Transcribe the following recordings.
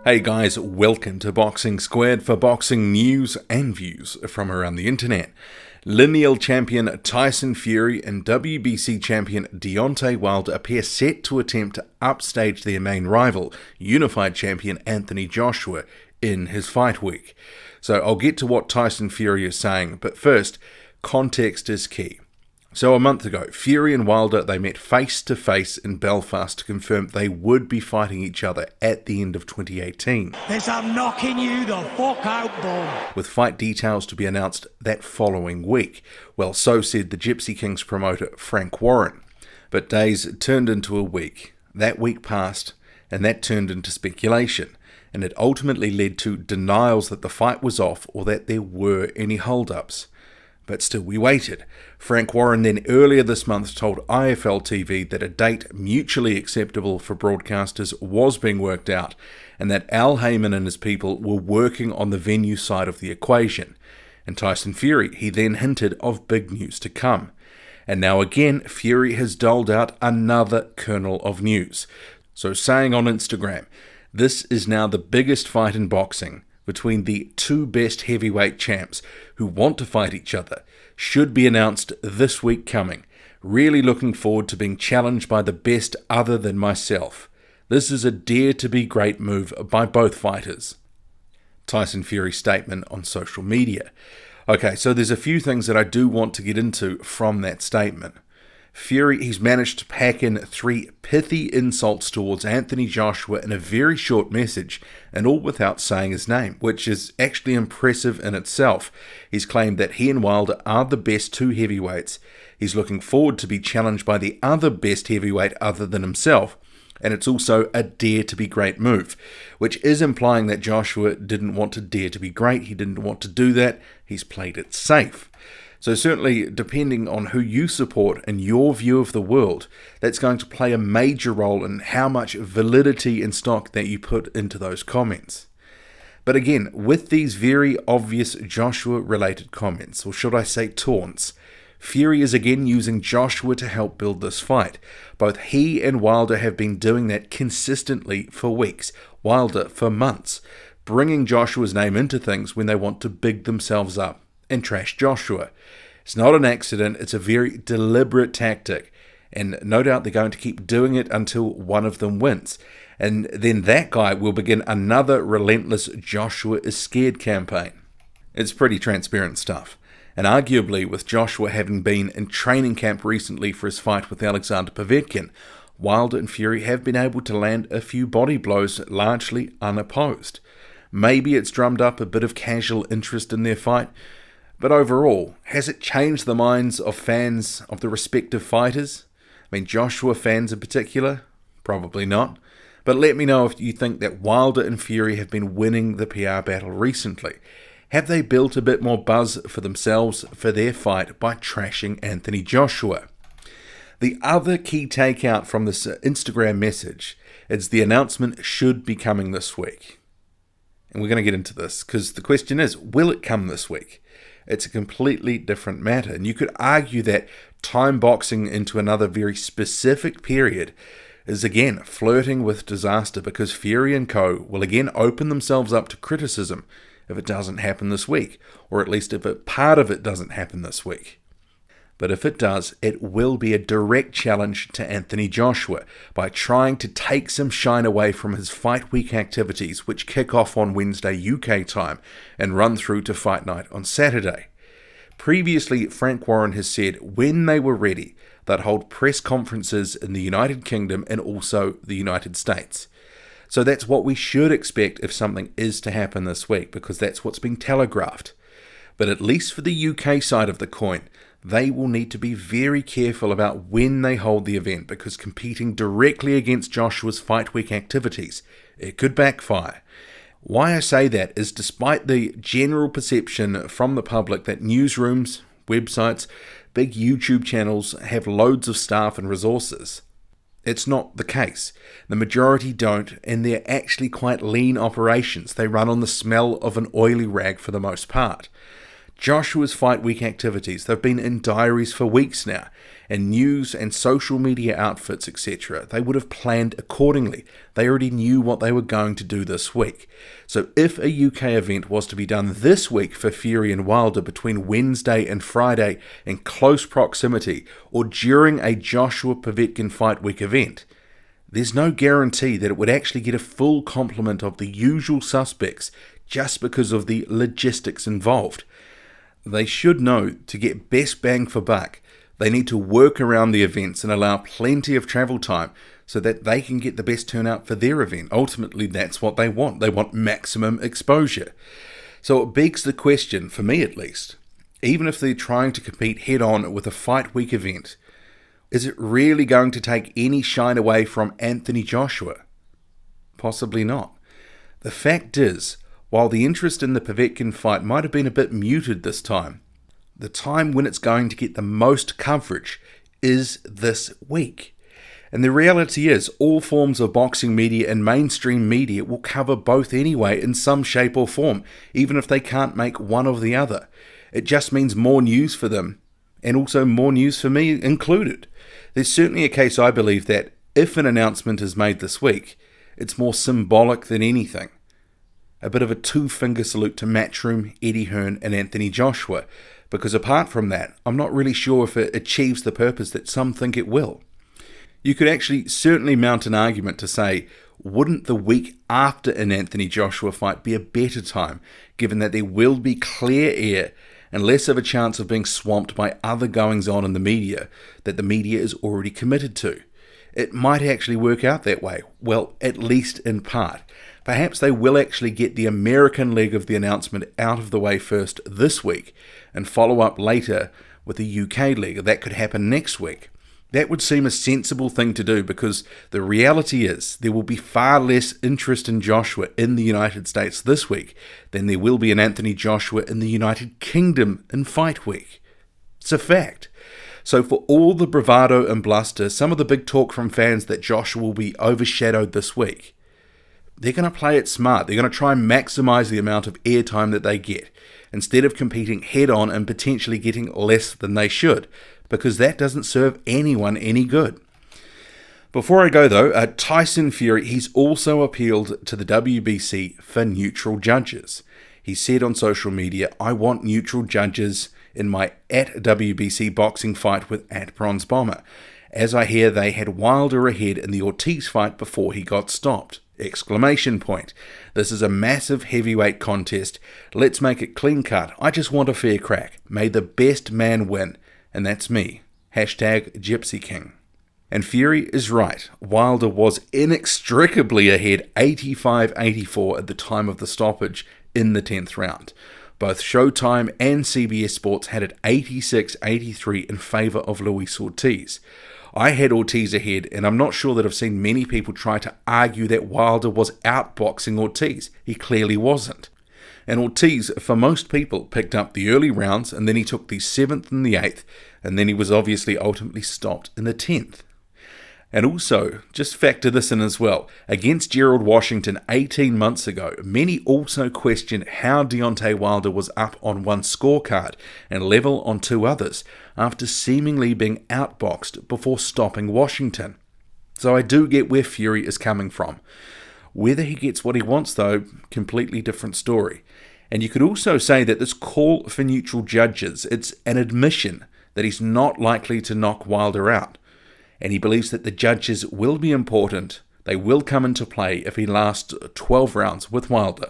Hey guys, welcome to Boxing Squared for boxing news and views from around the internet. Lineal champion Tyson Fury and WBC champion Deontay Wilder appear set to attempt to upstage their main rival, unified champion Anthony Joshua, in his fight week. So I'll get to what Tyson Fury is saying, but first, context is key. So a month ago, Fury and Wilder, they met face-to-face in Belfast to confirm they would be fighting each other at the end of 2018. There's a knocking you the fuck out bomb. With fight details to be announced that following week. Well, so said the Gypsy Kings promoter Frank Warren. But days turned into a week. That week passed, and that turned into speculation. And it ultimately led to denials that the fight was off or that there were any hold-ups. But still we waited. Frank Warren then earlier this month told IFL TV that a date mutually acceptable for broadcasters was being worked out and that Al Heyman and his people were working on the venue side of the equation. And Tyson Fury, he then hinted of big news to come. And now again, Fury has doled out another kernel of news. So saying on Instagram, this is now the biggest fight in boxing between the two best heavyweight champs who want to fight each other, should be announced this week coming. Really looking forward to being challenged by the best other than myself. This is a dare to be great move by both fighters. Tyson Fury's statement on social media. Okay, so there's a few things that I do want to get into from that statement. Fury, he's managed to pack in 3 pithy insults towards Anthony Joshua in a very short message, and all without saying his name, which is actually impressive in itself. He's claimed that he and Wilder are the best 2 heavyweights. He's looking forward to be challenged by the other best heavyweight other than himself, and it's also a dare to be great move, which is implying that Joshua didn't want to dare to be great. He didn't want to do that. He's played it safe. So certainly, depending on who you support and your view of the world, that's going to play a major role in how much validity and stock that you put into those comments. But again, with these very obvious Joshua-related comments, or should I say taunts, Fury is again using Joshua to help build this fight. Both he and Wilder have been doing that consistently for weeks, Wilder for months, bringing Joshua's name into things when they want to big themselves up and trash Joshua. It's not an accident, it's a very deliberate tactic, and no doubt they're going to keep doing it until one of them wins. And then that guy will begin another relentless Joshua is scared campaign. It's pretty transparent stuff. And arguably, with Joshua having been in training camp recently for his fight with Alexander Povetkin, Wilder and Fury have been able to land a few body blows largely unopposed. Maybe it's drummed up a bit of casual interest in their fight, but overall, has it changed the minds of fans of the respective fighters? I mean, Joshua fans in particular? Probably not. But let me know if you think that Wilder and Fury have been winning the PR battle recently. Have they built a bit more buzz for themselves for their fight by trashing Anthony Joshua? The other key takeout from this Instagram message is the announcement should be coming this week. And we're going to get into this because the question is, will it come this week? It's a completely different matter. And you could argue that time boxing into another very specific period is again flirting with disaster because Fury and co. will again open themselves up to criticism if it doesn't happen this week, or at least if a part of it doesn't happen this week. But if it does, it will be a direct challenge to Anthony Joshua by trying to take some shine away from his fight week activities, which kick off on Wednesday UK time and run through to fight night on Saturday. Previously, Frank Warren has said when they were ready, they'd hold press conferences in the United Kingdom and also the United States. So that's what we should expect if something is to happen this week, because that's what's being telegraphed. But at least for the UK side of the coin, they will need to be very careful about when they hold the event, because competing directly against Joshua's fight week activities, it could backfire. Why I say that is despite the general perception from the public that newsrooms, websites, big YouTube channels have loads of staff and resources, it's not the case. The majority don't, and they're actually quite lean operations. They run on the smell of an oily rag for the most part. Joshua's fight week activities, they've been in diaries for weeks now, and news and social media outfits, etc., they would have planned accordingly. They already knew what they were going to do this week. So if a UK event was to be done this week for Fury and Wilder between Wednesday and Friday in close proximity, or during a Joshua Povetkin fight week event, there's no guarantee that it would actually get a full complement of the usual suspects just because of the logistics involved. They should know to get best bang for buck, they need to work around the events and allow plenty of travel time so that they can get the best turnout for their event. Ultimately, that's what they want. They want maximum exposure. So it begs the question, for me at least, even if they're trying to compete head-on with a fight week event, is it really going to take any shine away from Anthony Joshua? Possibly not. The fact is, while the interest in the Povetkin fight might have been a bit muted this time, the time when it's going to get the most coverage is this week. And the reality is, all forms of boxing media and mainstream media will cover both anyway in some shape or form, even if they can't make one or the other. It just means more news for them, and also more news for me included. There's certainly a case, I believe, that if an announcement is made this week, it's more symbolic than anything. A bit of a two-finger salute to Matchroom, Eddie Hearn and Anthony Joshua, because apart from that, I'm not really sure if it achieves the purpose that some think it will. You could actually certainly mount an argument to say, wouldn't the week after an Anthony Joshua fight be a better time, given that there will be clear air and less of a chance of being swamped by other goings-on in the media that the media is already committed to? It might actually work out that way, well, at least in part. Perhaps they will actually get the American leg of the announcement out of the way first this week and follow up later with the UK leg. That could happen next week. That would seem a sensible thing to do because the reality is there will be far less interest in Joshua in the United States this week than there will be in Anthony Joshua in the United Kingdom in fight week. It's a fact. So for all the bravado and bluster, some of the big talk from fans that Joshua will be overshadowed this week, they're going to play it smart. They're going to try and maximize the amount of airtime that they get instead of competing head-on and potentially getting less than they should, because that doesn't serve anyone any good. Before I go though, Tyson Fury, he's also appealed to the WBC for neutral judges. He said on social media, I want neutral judges in my @WBC boxing fight with @Bronze Bomber. As I hear they had Wilder ahead in the Ortiz fight before he got stopped. ! This is a massive heavyweight contest. Let's make it clean cut. I just want a fair crack. May the best man win. And that's me. #Gypsy King. And Fury is right. Wilder was inextricably ahead 85-84 at the time of the stoppage in the 10th round. Both Showtime and CBS Sports had it 86-83 in favour of Luis Ortiz. I had Ortiz ahead, and I'm not sure that I've seen many people try to argue that Wilder was outboxing Ortiz. He clearly wasn't. And Ortiz, for most people, picked up the early rounds, and then he took the 7th and the 8th, and then he was obviously ultimately stopped in the 10th. And also, just factor this in as well, against Gerald Washington 18 months ago, many also questioned how Deontay Wilder was up on one scorecard and level on two others, after seemingly being outboxed before stopping Washington. So I do get where Fury is coming from. Whether he gets what he wants though, completely different story. And you could also say that this call for neutral judges, it's an admission that he's not likely to knock Wilder out. And he believes that the judges will be important. They will come into play if he lasts 12 rounds with Wilder.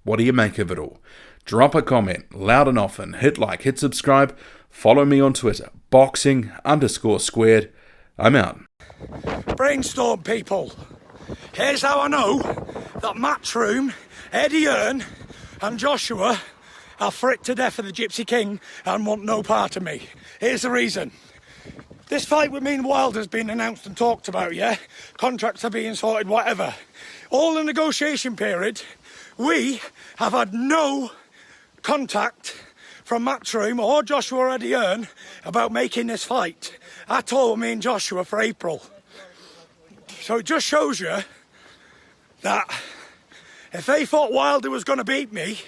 What do you make of it all? Drop a comment, loud and often, hit like, hit subscribe, follow me on Twitter, boxing_squared. I'm out. Brainstorm, people. Here's how I know that Matchroom, Eddie Hearn and Joshua are fricked to death of the Gypsy King and want no part of me. Here's the reason. This fight with me and Wilder's been announced and talked about, yeah? Contracts are being sorted, whatever. All the negotiation period, we have had no contact from Matchroom or Joshua or Eddie Hearn about making this fight. I told me and Joshua for April. So it just shows you that if they thought Wilder was going to beat me,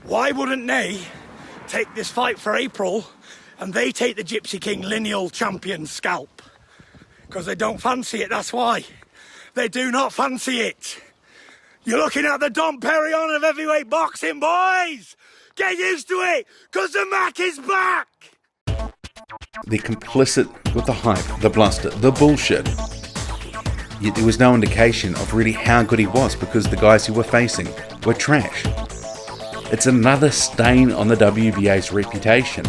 why wouldn't they take this fight for April and they take the Gypsy King lineal champion scalp. Because they don't fancy it, that's why. They do not fancy it. You're looking at the Dom Perignon of heavyweight boxing, boys! Get used to it, because the Mac is back! They're complicit with the hype, the bluster, the bullshit. Yet there was no indication of really how good he was because the guys he were facing were trash. It's another stain on the WBA's reputation.